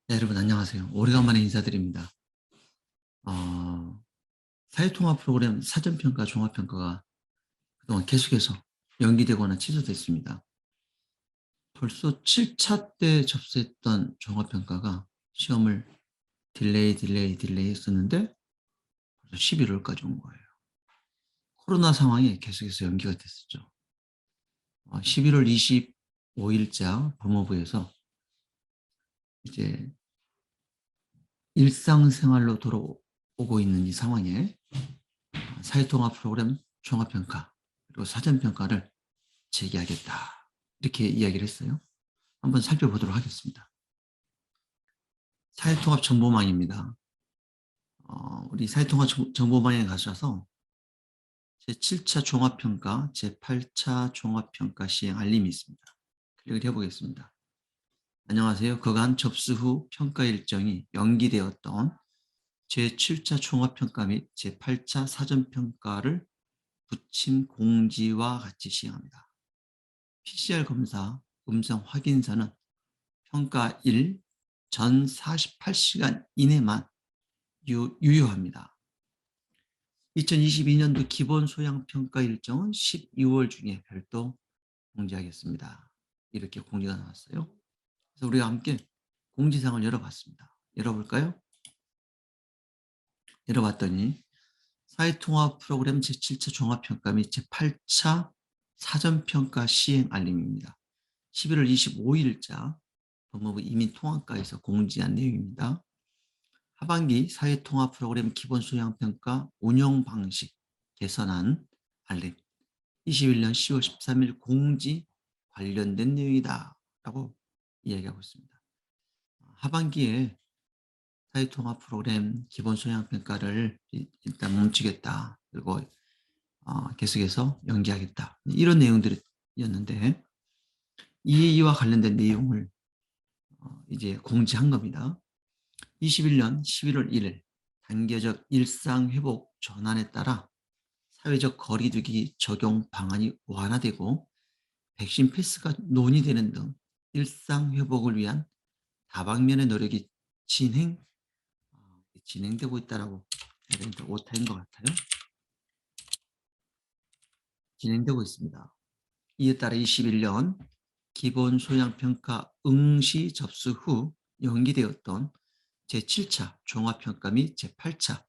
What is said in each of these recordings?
네, 여러분 안녕하세요. 오래간만에 인사드립니다. 어, 사회통합 프로그램 사전평가 종합평가가 그동안 계속해서 연기되거나 취소됐습니다. 벌써 7차 때 접수했던 종합평가가 시험을 딜레이 했었는데 벌써 11월까지 온 거예요. 코로나 상황에 계속해서 연기가 됐었죠. 11월 25일자 법무부에서 이제 일상생활로 돌아오고 있는 이 상황에 사회통합 프로그램 종합평가 그리고 사전평가를 재개하겠다. 이렇게 이야기를 했어요. 한번 살펴보도록 하겠습니다. 사회통합 정보망입니다. 우리 사회통합 정보망에 가셔서 제7차 종합평가, 제8차 종합평가 시행 알림이 있습니다. 클릭을 해보겠습니다. 안녕하세요. 그간 접수 후 평가 일정이 연기되었던 제7차 종합평가 및 제8차 사전평가를 붙인 공지와 같이 시행합니다. PCR 검사 음성 확인서는 평가 1 전 48시간 이내만 유효합니다. 2022년도 기본 소양 평가 일정은 12월 중에 별도 공지하겠습니다. 이렇게 공지가 나왔어요. 그래서 우리가 함께 공지사항을 열어봤습니다. 열어볼까요? 열어봤더니 사회통합 프로그램 제7차 종합평가 및 제8차 사전평가 시행 알림입니다. 11월 25일자 법무부 이민통합과에서 공지한 내용입니다. 하반기 사회통합 프로그램 기본소양평가 운영 방식 개선안 알림 21년 10월 13일 공지 관련된 내용이다 라고 이야기하고 있습니다. 하반기에 사회통합 프로그램 기본소양평가를 일단 멈추겠다. 그리고 계속해서 연기하겠다. 이런 내용들이었는데 이와 관련된 내용을 이제 공지한 겁니다. 21년 11월 1일 단계적 일상회복 전환에 따라 사회적 거리두기 적용 방안이 완화되고 백신 패스가 논의되는 등 일상회복을 위한 다방면의 노력이 진행되고 있다라고 해야 되는데 오타인 것 같아요. 진행되고 있습니다. 이에 따라 21년 기본소양평가 응시 접수 후 연기되었던 제7차 종합평가 및 제8차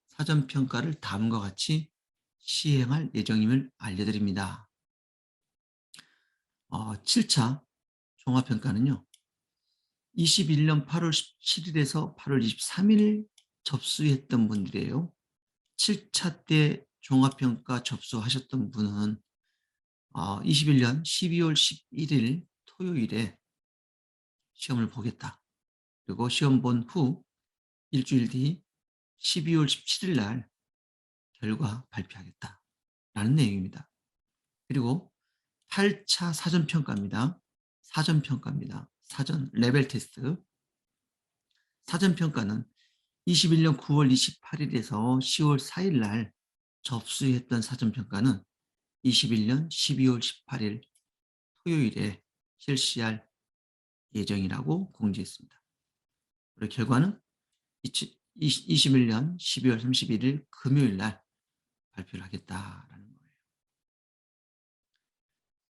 사전평가를 다음과 같이 시행할 예정임을 알려드립니다. 7차 종합평가는요. 21년 8월 17일에서 8월 23일 접수했던 분들이에요. 7차 때 종합평가 접수하셨던 분은 21년 12월 11일 토요일에 시험을 보겠다. 그리고 시험 본 후 일주일 뒤 12월 17일 날 결과 발표하겠다라는 내용입니다. 그리고 8차 사전평가입니다. 사전평가입니다. 사전 레벨 테스트. 사전평가는 21년 9월 28일에서 10월 4일 날 접수했던 사전평가는 21년 12월 18일 토요일에 실시할 예정이라고 공지했습니다. 그리고 결과는 21년 12월 31일 금요일 날 발표를 하겠다라는 거예요.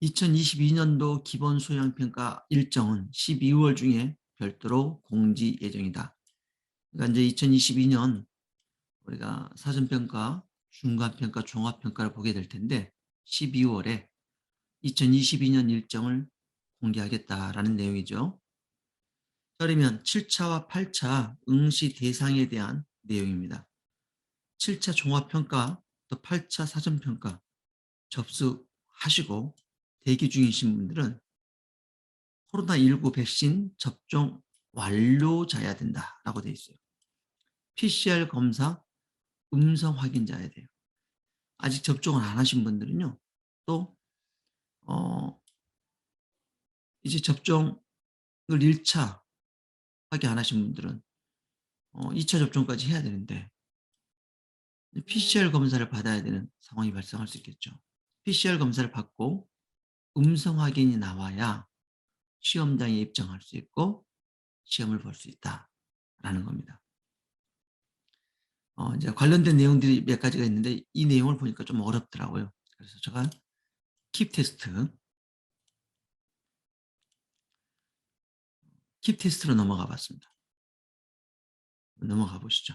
2022년도 기본 소양평가 일정은 12월 중에 별도로 공지 예정이다. 그러니까 이제 2022년 우리가 사전평가, 중간평가, 종합평가를 보게 될 텐데 12월에 2022년 일정을 공개하겠다라는 내용이죠. 따르면 7차와 8차 응시 대상에 대한 내용입니다. 7차 종합평가 또 8차 사전평가 접수하시고 대기 중이신 분들은 코로나19 백신 접종 완료자야 된다라고 되어 있어요. PCR 검사 음성 확인자야 돼요. 아직 접종을 안 하신 분들은요. 또 이제 접종을 1차 하게 안 하신 분들은 2차 접종까지 해야 되는데 PCR 검사를 받아야 되는 상황이 발생할 수 있겠죠. PCR 검사를 받고 음성 확인이 나와야 시험장에 입장할 수 있고 시험을 볼 수 있다라는 겁니다. 이제 관련된 내용들이 몇 가지가 있는데 이 내용을 보니까 좀 어렵더라고요. 그래서 제가 킵 테스트로 넘어가 봤습니다. 넘어가 보시죠.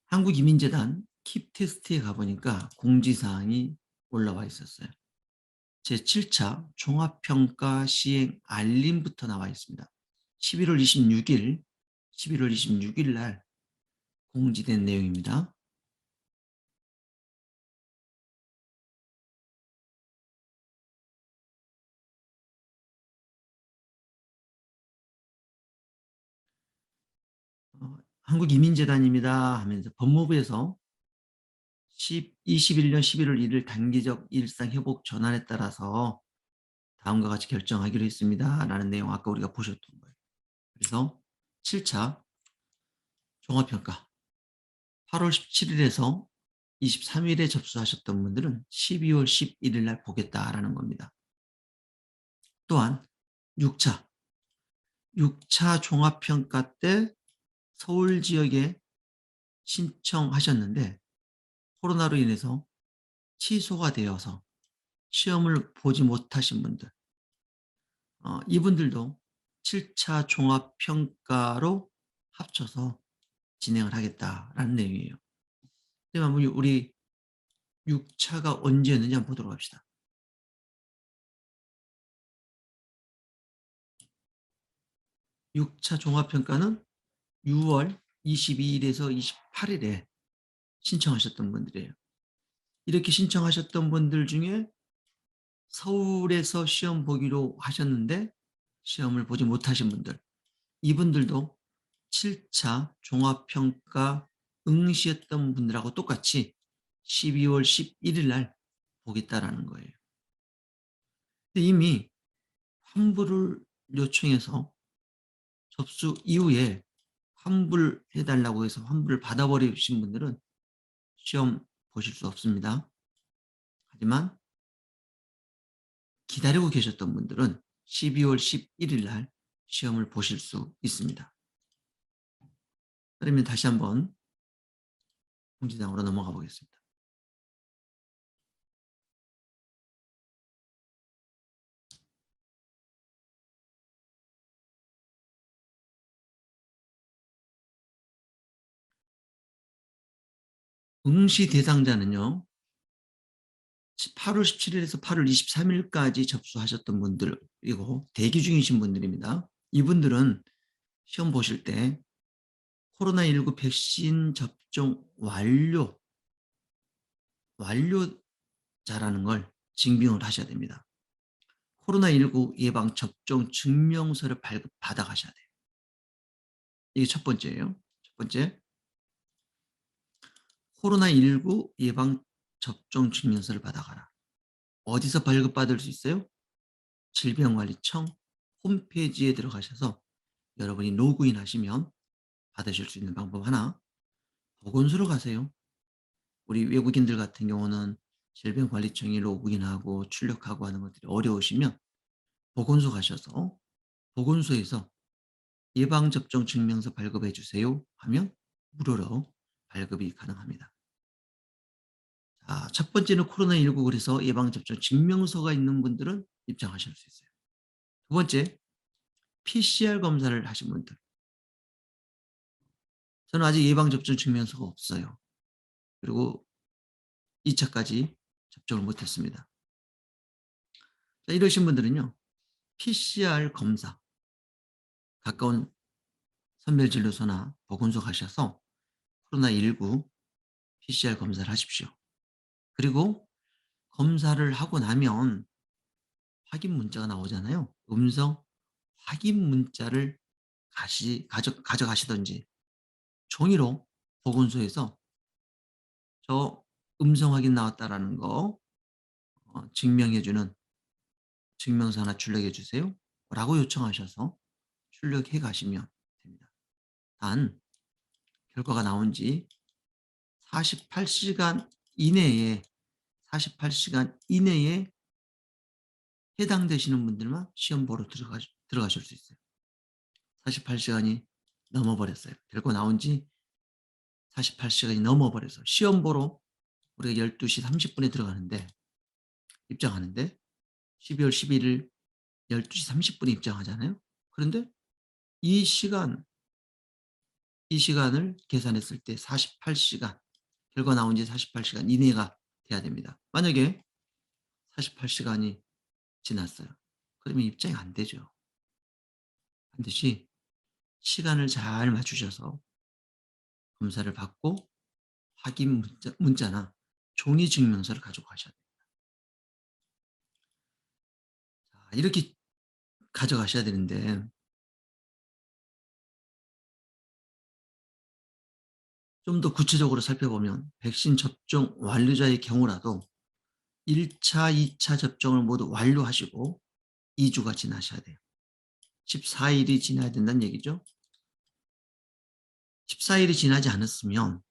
한국이민재단 킵 테스트에 가보니까 공지사항이 올라와 있었어요. 제7차 종합평가 시행 알림부터 나와 있습니다. 11월 26일 날 공지된 내용입니다. 한국이민재단입니다 하면서 법무부에서 21년 11월 1일 단기적 일상회복 전환에 따라서 다음과 같이 결정하기로 했습니다. 라는 내용 아까 우리가 보셨던 거예요. 그래서 7차 종합평가 8월 17일에서 23일에 접수하셨던 분들은 12월 11일 날 보겠다라는 겁니다. 또한 6차 종합평가 때 서울 지역에 신청하셨는데 코로나로 인해서 취소가 되어서 시험을 보지 못하신 분들, 이분들도 7차 종합평가로 합쳐서 진행을 하겠다라는 내용이에요. 그러면 우리 6차가 언제였는지 한번 보도록 합시다. 6차 종합평가는 6월 22일에서 28일에 신청하셨던 분들이에요. 이렇게 신청하셨던 분들 중에 서울에서 시험 보기로 하셨는데 시험을 보지 못하신 분들, 이분들도 7차 종합평가 응시했던 분들하고 똑같이 12월 11일 날 보겠다라는 거예요. 근데 이미 환불을 요청해서 접수 이후에 환불해달라고 해서 환불을 받아버리신 분들은 시험 보실 수 없습니다. 하지만 기다리고 계셨던 분들은 12월 11일 날 시험을 보실 수 있습니다. 그러면 다시 한번 공지사항으로 넘어가 보겠습니다. 응시 대상자는요, 8월 17일에서 8월 23일까지 접수하셨던 분들이고 대기 중이신 분들입니다. 이분들은 시험 보실 때 코로나19 백신 접종 완료자라는 걸 증명을 하셔야 됩니다. 코로나19 예방 접종 증명서를 발급받아 가셔야 돼요. 이게 첫 번째예요. 첫 번째, 코로나19 예방 접종 증명서를 받아가라. 어디서 발급받을 수 있어요? 질병관리청 홈페이지에 들어가셔서 여러분이 로그인 하시면 받으실 수 있는 방법 하나, 보건소로 가세요. 우리 외국인들 같은 경우는 질병관리청에 로그인하고 출력하고 하는 것들이 어려우시면 보건소 가셔서 보건소에서 예방접종 증명서 발급해 주세요 하면 무료로 발급이 가능합니다. 자, 첫 번째는 코로나19 그래서 예방접종 증명서가 있는 분들은 입장하실 수 있어요. 두 번째, PCR 검사를 하신 분들. 저는 아직 예방접종 증명서가 없어요. 그리고 2차까지 접종을 못했습니다. 자, 이러신 분들은요, PCR 검사, 가까운 선별진료소나 보건소 가셔서 코로나19 PCR 검사를 하십시오. 그리고 검사를 하고 나면 확인 문자가 나오잖아요. 음성 확인 문자를 가져가시든지 종이로 보건소에서 저 음성 확인 나왔다라는 거 증명해주는 증명서 하나 출력해 주세요 라고 요청하셔서 출력해 가시면 됩니다. 단 결과가 나온 지 48시간 이내에 48시간 이내에 해당되시는 분들만 시험 보러 들어가실 수 있어요. 48시간이 넘어버렸어요. 결과 나온 지 48시간이 넘어버려서 시험 보러 우리가 12시 30분에 들어가는데 입장하는데 12월 11일 12시 30분에 입장하잖아요. 그런데 이 시간 이 시간을 계산했을 때 48시간 결과 나온 지 48시간 이내가 돼야 됩니다. 만약에 48시간이 지났어요. 그러면 입장이 안 되죠. 반드시 시간을 잘 맞추셔서 검사를 받고 확인 문자나 종이 증명서를 가지고 가셔야 돼요. 자, 이렇게 가져가셔야 되는데 좀 더 구체적으로 살펴보면 백신 접종 완료자의 경우라도 1차, 2차 접종을 모두 완료하시고 2주가 지나셔야 돼요. 14일이 지나야 된다는 얘기죠. 14일이 지나지 않았으면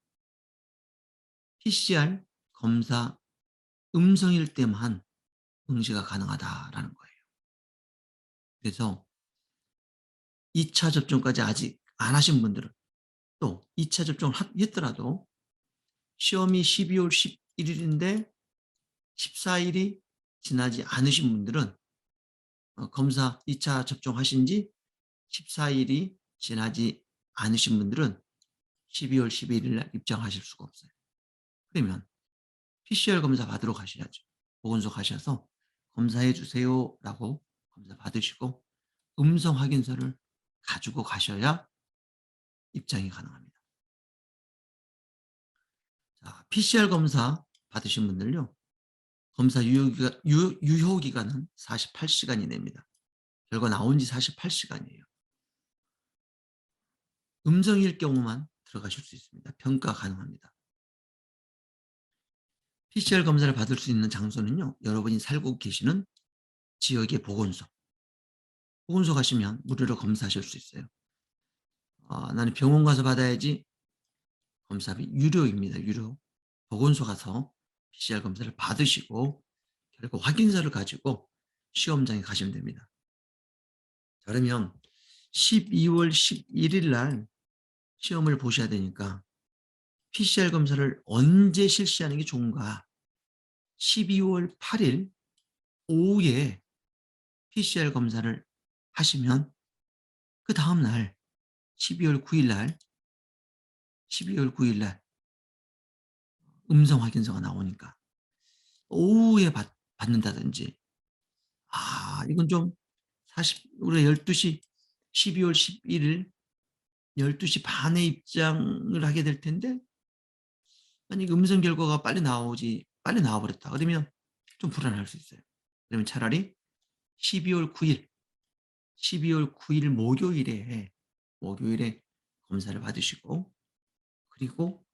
PCR 검사 음성일 때만 응시가 가능하다라는 거예요. 그래서 2차 접종까지 아직 안 하신 분들은 또 2차 접종을 했더라도 시험이 12월 11일인데 14일이 지나지 않으신 분들은 검사 2차 접종하신 지 14일이 지나지 않으신 분들은 12월 11일 날 입장하실 수가 없어요. 그러면 PCR 검사 받으러 가셔야죠. 보건소 가셔서 검사해 주세요라고 검사 받으시고 음성 확인서를 가지고 가셔야 입장이 가능합니다. 자, PCR 검사 받으신 분들요. 검사 유효기간은 48시간이 냅니다. 결과 나온 지 48시간이에요. 음성일 경우만 들어가실 수 있습니다. 평가 가능합니다. PCR 검사를 받을 수 있는 장소는요. 여러분이 살고 계시는 지역의 보건소. 보건소 가시면 무료로 검사하실 수 있어요. 나는 병원 가서 받아야지 검사비 유료입니다. 유료. 보건소 가서 PCR 검사를 받으시고 결과 확인서를 가지고 시험장에 가시면 됩니다. 자, 그러면 12월 11일 날 시험을 보셔야 되니까 PCR 검사를 언제 실시하는 게 좋은가? 12월 8일 오후에 PCR 검사를 하시면 그 다음 날 12월 9일 날 12월 9일 날 음성 확인서가 나오니까 오후에 받는다든지 이건 좀 우리가 12시 12월 11일 12시 반에 입장을 하게 될 텐데 만약에 음성 결과가 빨리 나와버렸다. 그러면 좀 불안할 수 있어요. 그러면 차라리 12월 9일 12월 9일 목요일에 검사를 받으시고 그리고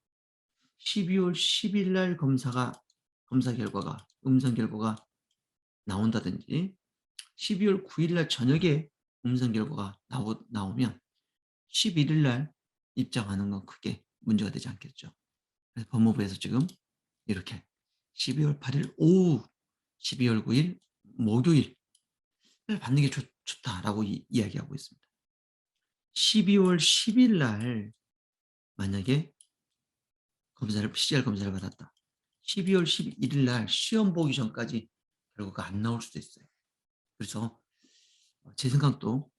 12월 10일 날 검사 결과가 음성 결과가 나온다든지 12월 9일 날 저녁에 음성 결과가 나오면 11일 날 입장하는 건 크게 문제가 되지 않겠죠. 그래서 법무부에서 지금 이렇게 12월 8일 오후 12월 9일 목요일 받는 게 좋다라고 이야기하고 있습니다. 12월 10일 날 만약에 PCR 검사를 받았다. 12월 11일 날 시험 보기 전까지 결과가 안 나올 수도 있어요. 그래서 제 생각도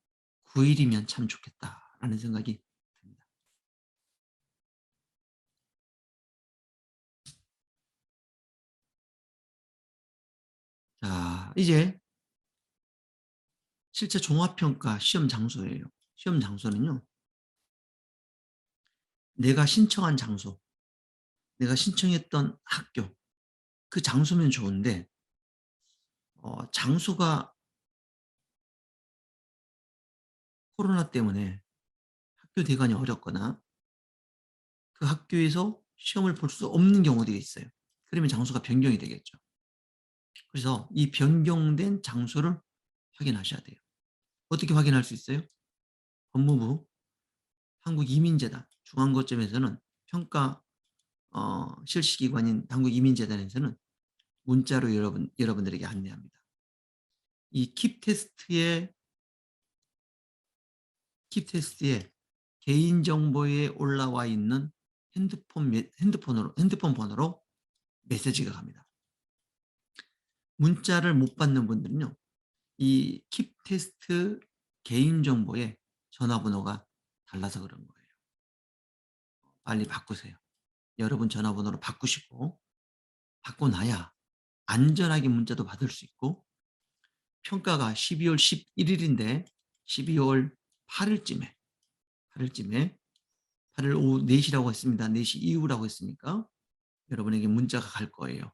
9일이면 참 좋겠다라는 생각이 듭니다. 자, 이제 실제 종합평가 시험 장소예요. 시험 장소는요. 내가 신청한 장소, 내가 신청했던 학교, 그 장소면 좋은데 장소가 코로나 때문에 학교 대관이 어렵거나 그 학교에서 시험을 볼 수 없는 경우들이 있어요. 그러면 장소가 변경이 되겠죠. 그래서 이 변경된 장소를 확인하셔야 돼요. 어떻게 확인할 수 있어요? 법무부, 한국이민재단, 중앙거점에서는 평가 실시기관인 한국이민재단에서는 문자로 여러분들에게 안내합니다. 이 킵 테스트의 킵 테스트에 개인정보에 올라와 있는 핸드폰 번호로 메시지가 갑니다. 문자를 못 받는 분들은요. 이 킵 테스트 개인정보에 전화번호가 달라서 그런 거예요. 빨리 바꾸세요. 여러분 전화번호로 바꾸시고 바꿔 놔야 안전하게 문자도 받을 수 있고 평가가 12월 11일인데 12월 8일쯤에 8일 오후 4시라고 했습니다. 4시 이후라고 했으니까 여러분에게 문자가 갈 거예요.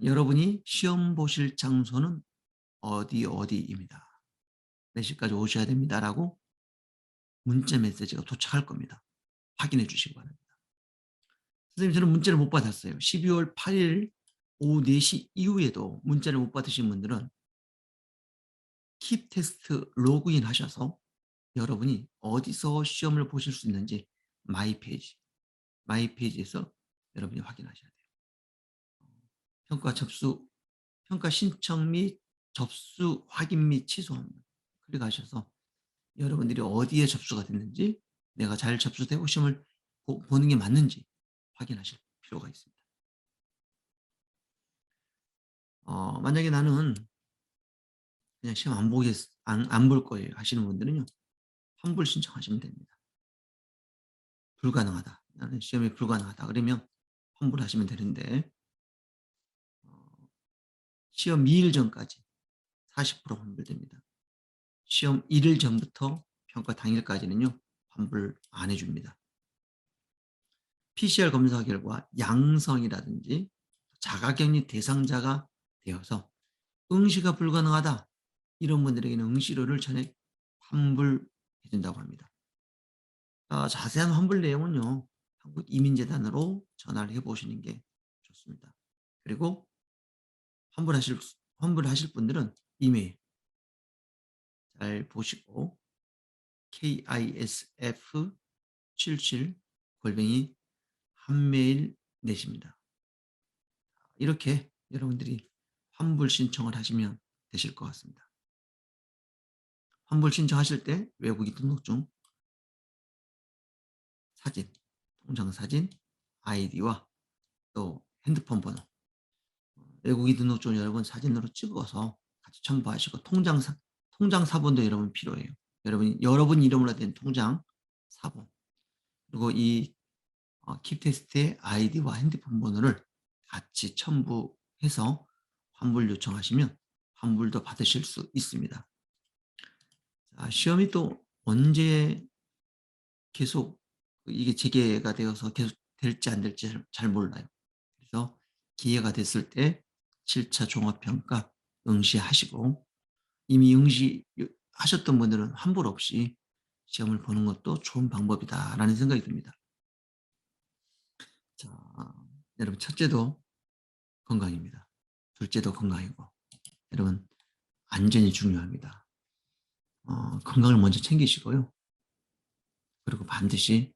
여러분이 시험 보실 장소는 어디입니다. 4시까지 오셔야 됩니다라고 문자 메시지가 도착할 겁니다. 확인해 주시기 바랍니다. 선생님 저는 문자를 못 받았어요. 12월 8일 오후 4시 이후에도 문자를 못 받으신 분들은 킵 테스트 로그인 하셔서 여러분이 어디서 시험을 보실 수 있는지 마이 페이지에서 여러분이 확인하셔야 돼요. 평가 신청 및 접수 확인 및 취소합니다. 클릭하셔서 여러분들이 어디에 접수가 됐는지 내가 잘 접수되고 시험을 보는 게 맞는지 확인하실 필요가 있습니다. 만약에 나는 그냥 시험 안 볼 거예요 하시는 분들은요. 환불 신청하시면 됩니다. 불가능하다. 나는 시험이 불가능하다. 그러면 환불하시면 되는데 시험 2일 전까지 40% 환불됩니다. 시험 1일 전부터 평가 당일까지는요. 환불 안 해줍니다. PCR 검사 결과 양성이라든지 자가격리 대상자가 되어서 응시가 불가능하다. 이런 분들에게는 응시료를 전액 환불해 준다고 합니다. 자세한 환불 내용은요. 한국이민재단으로 전화를 해보시는 게 좋습니다. 그리고 환불하실 분들은 이메일 잘 보시고 KISF77 한메일 내십니다. 이렇게 여러분들이 환불 신청을 하시면 되실 것 같습니다. 환불 신청하실 때 외국인 등록증 사진, 통장 사진, 아이디와 또 핸드폰 번호, 외국인 등록증을 여러분 사진으로 찍어서 같이 첨부하시고 통장 사본도 여러분 필요해요. 여러분 이름으로 된 통장 사본 그리고 이 킵 테스트의 아이디와 핸드폰 번호를 같이 첨부해서 환불 요청하시면 환불도 받으실 수 있습니다. 자, 시험이 또 언제 계속 이게 재개가 되어서 계속 될지 안 될지 잘 몰라요. 그래서 기회가 됐을 때 7차 종합평가 응시하시고 이미 응시하셨던 분들은 환불 없이 시험을 보는 것도 좋은 방법이다라는 생각이 듭니다. 자, 여러분 첫째도 건강입니다. 둘째도 건강이고 여러분 안전이 중요합니다. 건강을 먼저 챙기시고요. 그리고 반드시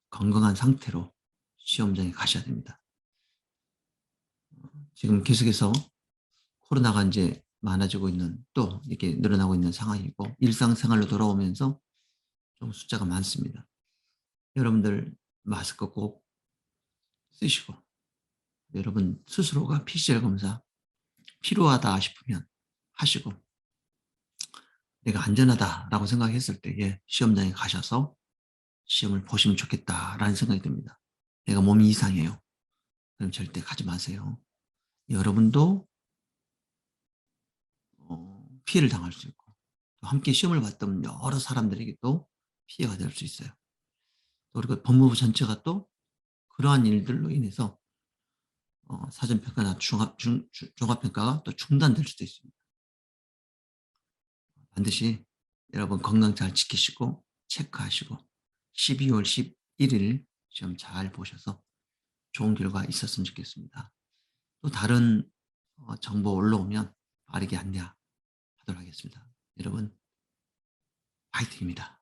건강한 상태로 시험장에 가셔야 됩니다. 지금 계속해서 코로나가 이제 많아지고 있는 또 이렇게 늘어나고 있는 상황이고 일상생활로 돌아오면서 좀 숫자가 많습니다. 여러분들 마스크 꼭 쓰시고 여러분 스스로가 PCR 검사 필요하다 싶으면 하시고 내가 안전하다라고 생각했을 때에 시험장에 가셔서 시험을 보시면 좋겠다라는 생각이 듭니다. 내가 몸이 이상해요. 그럼 절대 가지 마세요. 여러분도 피해를 당할 수 있고 또 함께 시험을 봤던 여러 사람들에게 또 피해가 될 수 있어요. 또 그리고 법무부 전체가 또 그러한 일들로 인해서 사전평가나 종합평가가 또 중단될 수도 있습니다. 반드시 여러분 건강 잘 지키시고 체크하시고 12월 11일 시험 잘 보셔서 좋은 결과 있었으면 좋겠습니다. 또 다른 정보 올라오면 빠르게 안내하도록 하겠습니다. 여러분 화이팅입니다.